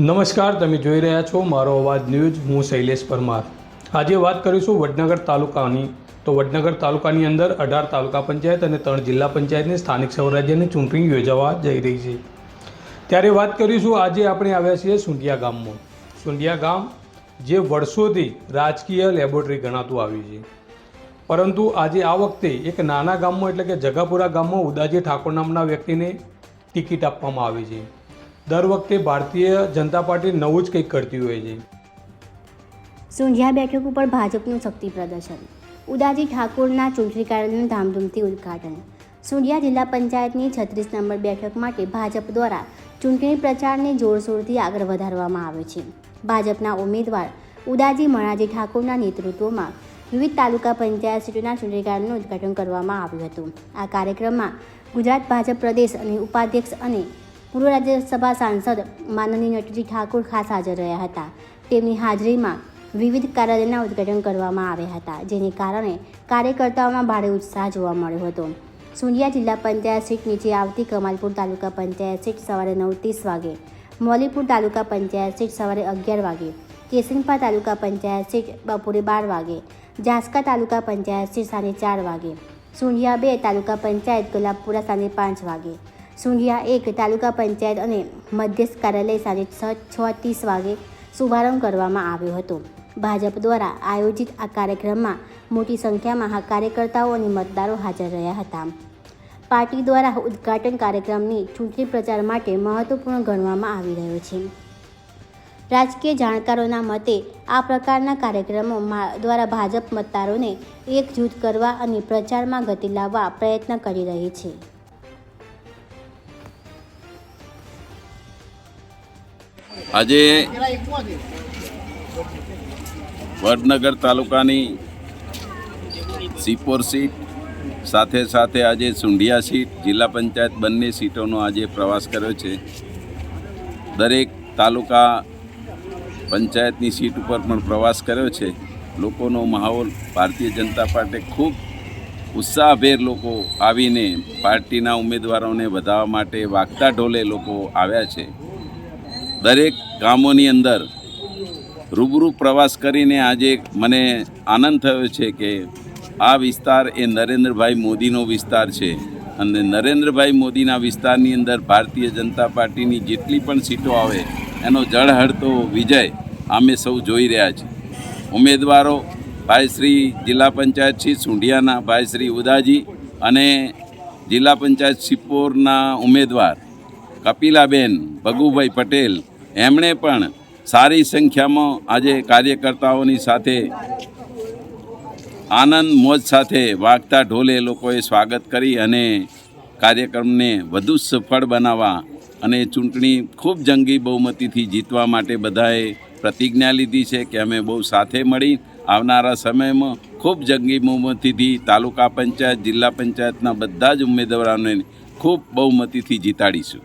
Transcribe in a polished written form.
નમસ્કાર, તમે જોઈ રહ્યા છો મારો અવાજ ન્યૂઝ. હું શૈલેષ પરમાર. આજે વાત કરીશું વડનગર તાલુકાની. તો વડનગર તાલુકાની અંદર 18 તાલુકા પંચાયત અને 3 જિલ્લા પંચાયતની સ્થાનિક સ્વરાજ્યની ચૂંટણી યોજાવા જઈ રહી છે. ત્યારે વાત કરીશું, આજે આપણે આવ્યા છીએ સુંઢિયા ગામમાં. સુંઢિયા ગામ જે વર્ષોથી રાજકીય લેબોરેટરી ગણાતું આવ્યું છે, પરંતુ આજે આ વખતે એક નાના ગામમાં એટલે કે જગાપુરા ગામમાં ઉદાજી ઠાકોર નામના વ્યક્તિને ટિકિટ આપવામાં આવી છે. દર વખતે ભારતીય જનતા પાર્ટી નવું જ કંઈક કરતી હોય છે. સુંઢિયા બેઠક ઉપર ભાજપનું શક્તિ પ્રદર્શન. ઉદાજી ઠાકોરના ચૂંટણી કાર્યાલયનું ધામધૂમથી ઉદ્ઘાટન. સુંઢિયા જિલ્લા પંચાયતની 36 નંબર બેઠક માટે ભાજપ દ્વારા ચૂંટણી પ્રચારને જોરશોરથી આગળ વધારવામાં આવે છે. ભાજપના ઉમેદવાર ઉદાજી મણાજી ઠાકોરના નેતૃત્વમાં વિવિધ તાલુકા પંચાયત સીટોના ચૂંટણી કાર્યાલયનું ઉદ્ઘાટન કરવામાં આવ્યું હતું. આ કાર્યક્રમમાં ગુજરાત ભાજપ પ્રદેશ અને ઉપાધ્યક્ષ અને પૂર્વ રાજ્યસભા સાંસદ માનનીય નટજી ઠાકોર ખાસ હાજર રહ્યા હતા. તેમની હાજરીમાં વિવિધ કાર્યાલયના ઉદ્ઘાટન કરવામાં આવ્યા હતા, જેને કારણે કાર્યકર્તાઓમાં ભારે ઉત્સાહ જોવા મળ્યો હતો. સુંઢિયા જિલ્લા પંચાયત સીટ નીચે આવતી કમાલપુર તાલુકા પંચાયત સીટ સવારે 9:30 વાગે, મોલીપુર તાલુકા પંચાયત સીટ સવારે 11 વાગે, કેસનપા તાલુકા પંચાયત સીટ બપોરે 12 વાગે, ઝાંસકા તાલુકા પંચાયત સીટ સાંજે 4 વાગે, સુંઢિયા 2 તાલુકા પંચાયત ગુલાબપુરા સાંજે 5 વાગે, સુંઢિયા 1 તાલુકા પંચાયત અને મધ્યસ્થ કાર્યાલય સાંજે 6:30 વાગે શુભારંભ કરવામાં આવ્યો હતો. ભાજપ દ્વારા આયોજિત આ કાર્યક્રમમાં મોટી સંખ્યામાં કાર્યકર્તાઓ અને મતદારો હાજર રહ્યા હતા. પાર્ટી દ્વારા ઉદ્ઘાટન કાર્યક્રમની ચૂંટણી પ્રચાર માટે મહત્વપૂર્ણ ગણવામાં આવી રહ્યો છે. રાજકીય જાણકારોના મતે આ પ્રકારના કાર્યક્રમો દ્વારા ભાજપ મતદારોને એકજૂથ કરવા અને પ્રચારમાં ગતિ લાવવા પ્રયત્ન કરી રહી છે. આજે વડનગર તાલુકાની સિપોર સીટ સાથે સાથે આજે સુંઢિયા સીટ, જિલ્લા પંચાયત બંને સીટોનો આજે પ્રવાસ કર્યો છે. દરેક તાલુકા પંચાયતની સીટ ઉપર પણ પ્રવાસ કર્યો છે. લોકોનો માહોલ ભારતીય જનતા પાર્ટી ખૂબ ઉત્સાહભેર લોકો આવીને પાર્ટીના ઉમેદવારોને વધારવા માટે વાગતા ઢોલે લોકો આવ્યા છે. દરેક ગામોની અંદર રૂબરૂ પ્રવાસ કરીને આજે મને આનંદ થયો છે કે આ વિસ્તાર એ નરેન્દ્રભાઈ મોદીનો વિસ્તાર છે અને નરેન્દ્રભાઈ મોદીના વિસ્તારની અંદર ભારતીય જનતા પાર્ટીની જેટલી પણ સીટો આવે એનો જળહળતો વિજય અમે સૌ જોઈ રહ્યા છીએ. ઉમેદવારો ભાઈ શ્રી જિલ્લા પંચાયત શ્રી સુંઢિયાના ભાઈ શ્રી ઉદાજી અને જિલ્લા પંચાયત સિપોરના ઉમેદવાર કપિલાબેન ભગુભાઈ પટેલ, એમણે પણ સારી સંખ્યામાં આજે કાર્યકર્તાઓની સાથે આનંદ મોજ સાથે વાગતા ઢોલે લોકોએ સ્વાગત કરી અને કાર્યક્રમને વધુ સફળ બનાવવા અને ચૂંટણી ખૂબ જંગી બહુમતીથી જીતવા માટે બધાએ પ્રતિજ્ઞા લીધી છે કે અમે બહુ સાથે મળી આવનારા સમયમાં ખૂબ જંગી બહુમતીથી તાલુકા પંચાયત, જિલ્લા પંચાયતના બધા જ ઉમેદવારોને ખૂબ બહુમતીથી જીતાડીશું.